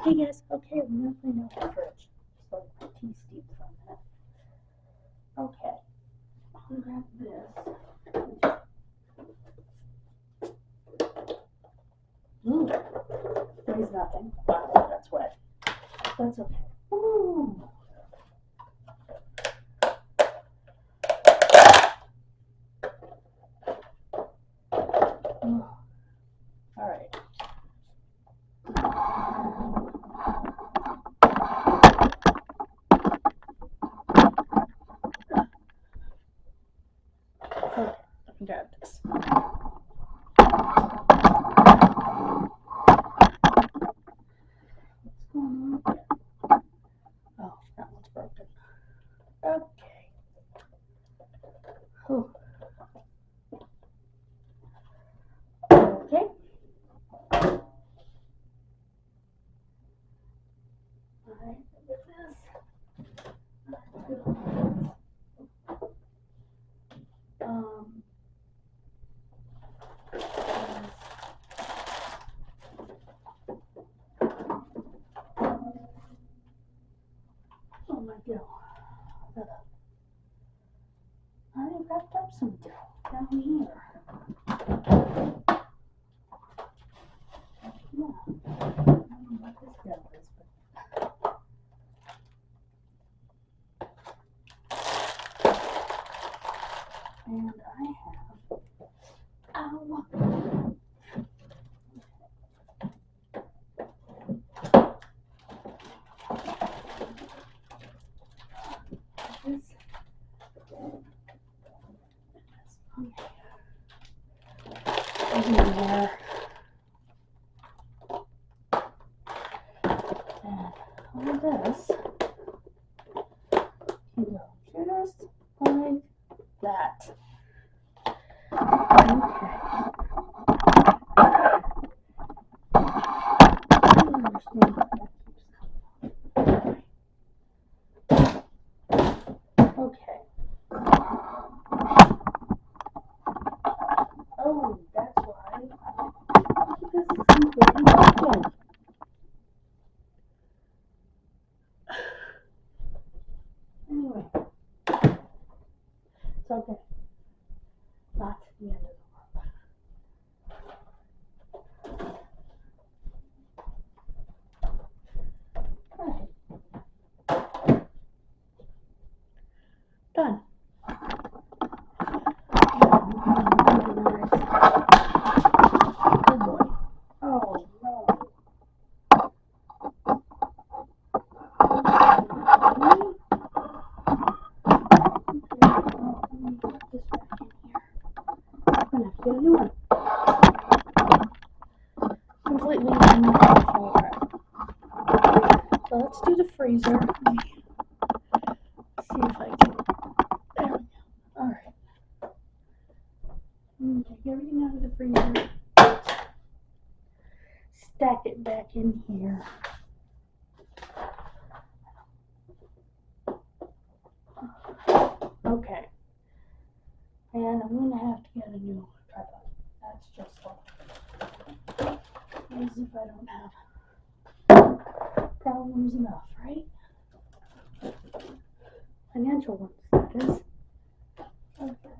Hey guys, okay, I'm gonna clean out the fridge. Just let my tea steep for a minute. Okay, I'll grab this. Ooh, weighs nothing. Wow, that's wet. That's okay. Ooh. Oh. All right. Okay, let me grab this. What's going on here? Oh, that one's broken. Okay. Oh. Okay. All right, look at this. Oh my God. I wrapped up some dough down here. Yeah. I don't know what this dough is, but and I have this. And all this can go just like that. Okay. I don't understand why that keeps coming out. Okay. Oh, that's why. This is completely broken. Anyway, it's okay. Not the end of the world. Alright. Done. Oh boy. Oh no. Get a new one. Completely new one. So let's do the freezer. Let me see if I can. There we go. Alright. Take everything out of the freezer. Stack it back in here. Okay. And I'm going to have to get a new tripod. That's just all. As if I don't have problems enough, right? Financial ones, that is. Okay.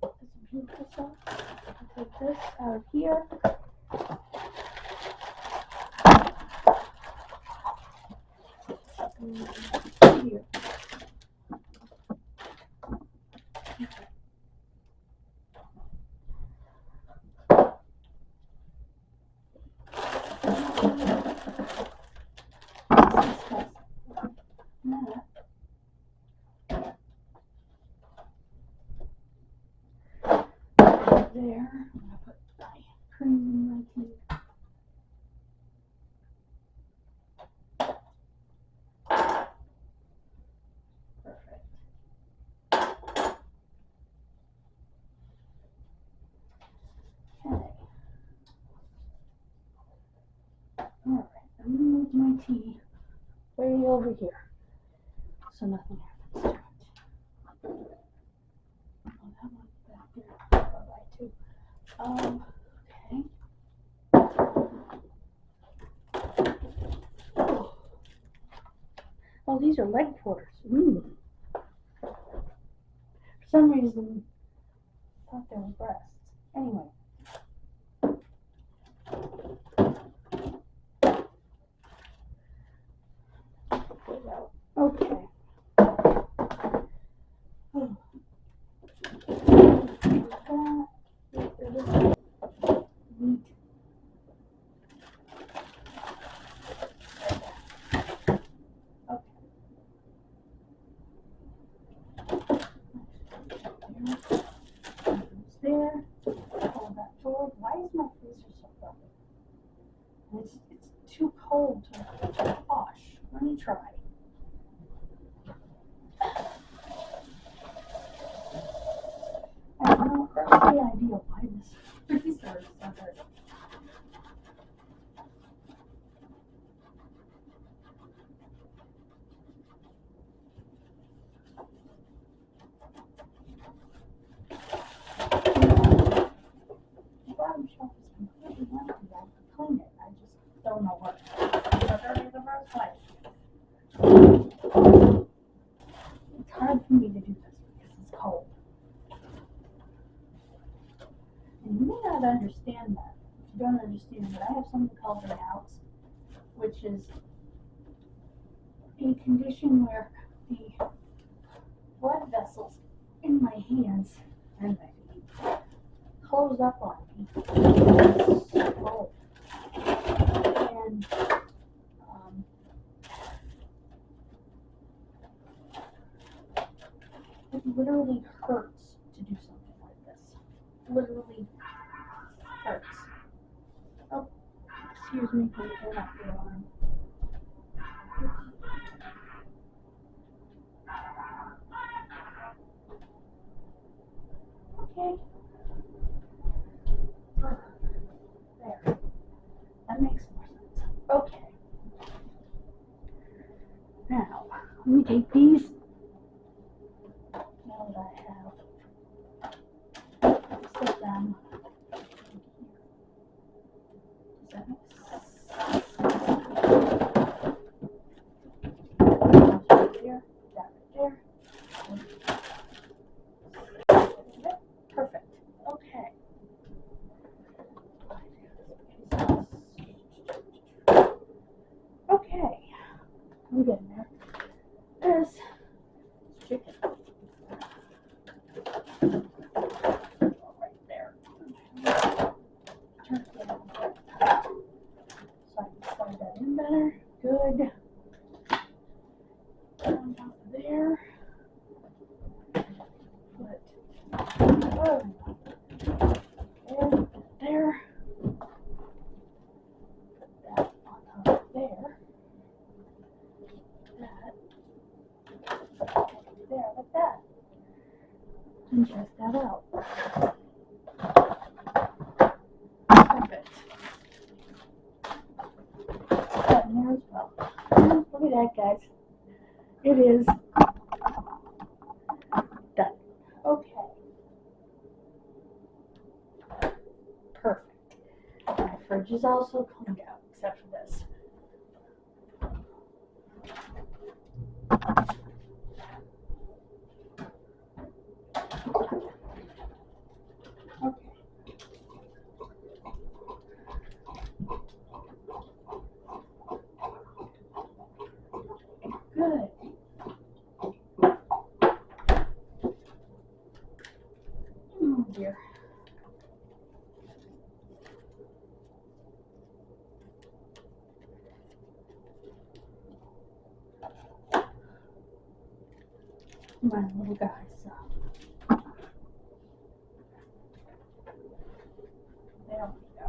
That's some beautiful stuff. I'll take this out of here. Here. Okay. There, I'm going to put my cream in my tea. Perfect. Okay. Alright, I'm going to move my tea way over here so nothing happens to it. Oh, that one back there. Bye-bye too. Okay. Oh, these are leg quarters. For some reason, I thought they were breasts. Anyway. Okay. There. Hold that forward. Why is my freezer so broken? It's too cold to wash. Let me try. I have no earthly idea why this freezer is so dirty. The bottom shelf is completely empty. I could clean it. I just don't know what. It's dirty in the first place. It's hard for me to do this because it's cold. And you may not understand that. If you don't understand that, I have something called Raynaud's, which is a condition where the blood vessels in my hands and my feet close up on me. It's so cold. And it literally hurts to do something like this. Literally hurts. Oh, excuse me, please turn off the alarm. Okay. There. That makes more sense. Okay. Now, let me take these. Now that I have set them here. Does that make sense? Right there, that right there. Perfect. Okay. Okay. I'm getting there. There's chicken. Right there. Turn it down. So I can slide that in better. Good. On top of there. Put there. Put that on top of there. That. There, like that. And check that out. Perfect. That in there as well. Look at that, guys. It is done. Okay. Perfect. My fridge is also cleaned out, except for this. Okay. Good. Oh dear. My little guys. There we go.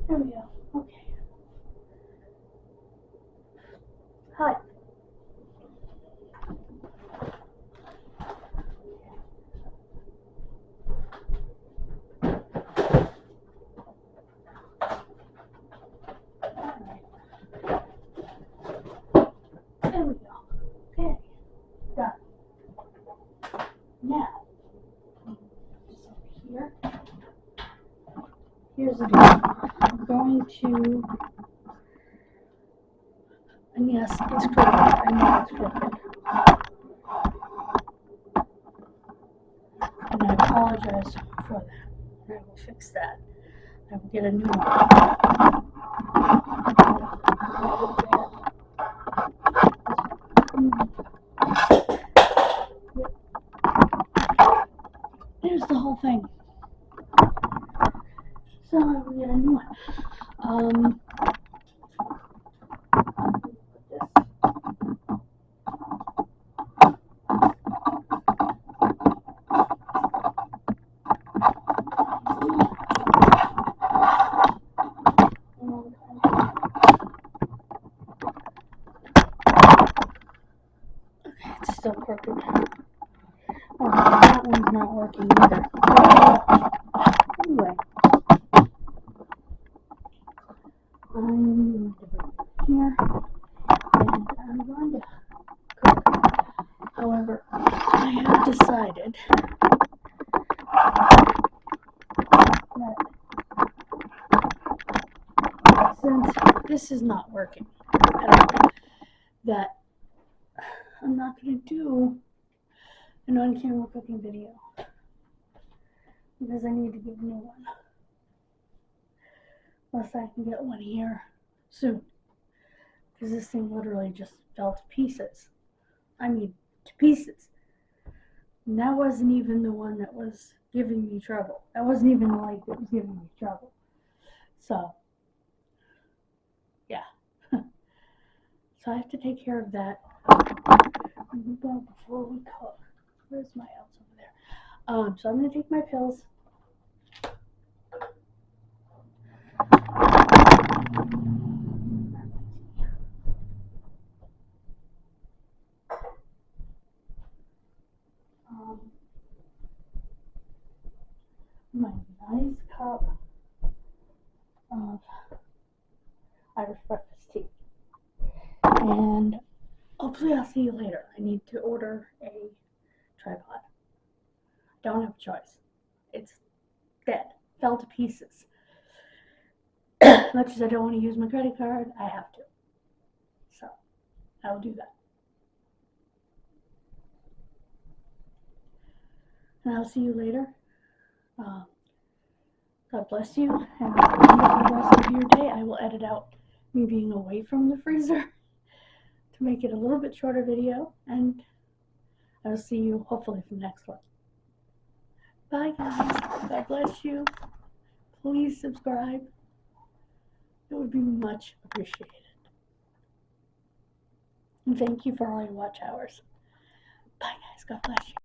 There we go. Okay. Hi. There we go. Okay. Done. Now, just over here. Here's the deal. I'm going to And yes, it's crooked. I know it's crooked. And I apologize for that. I will fix that. I will get a new one. There's the whole thing. So I will get a new one. Okay, it's still crooked. Oh, that one's not working either. Anyway, I'm going to bring it here, and I'm going to cook. However, I have decided that since this is not working at all, that I'm not going to do an on-camera cooking video because I need to get a new one. Unless I can get one here soon, because this thing literally just fell to pieces. I mean, to pieces. And that wasn't even the one that was giving me trouble. That wasn't even the light that was giving me trouble. So, yeah. So I have to take care of that before we cook. Where's my else over there? So I'm going to take my pills. My nice cup of Irish breakfast tea. And hopefully I'll see you later. I need to order a tripod. Don't have a choice. It's dead. Fell to pieces. Much as I don't want to use my credit card, I have to. So, I'll do that. And I'll see you later. God bless you, and have a wonderful rest of your day. I will edit out me being away from the freezer to make it a little bit shorter video, and I will see you hopefully for the next one. Bye guys. God bless you. Please subscribe. It would be much appreciated. And thank you for all your watch hours. Bye guys. God bless you.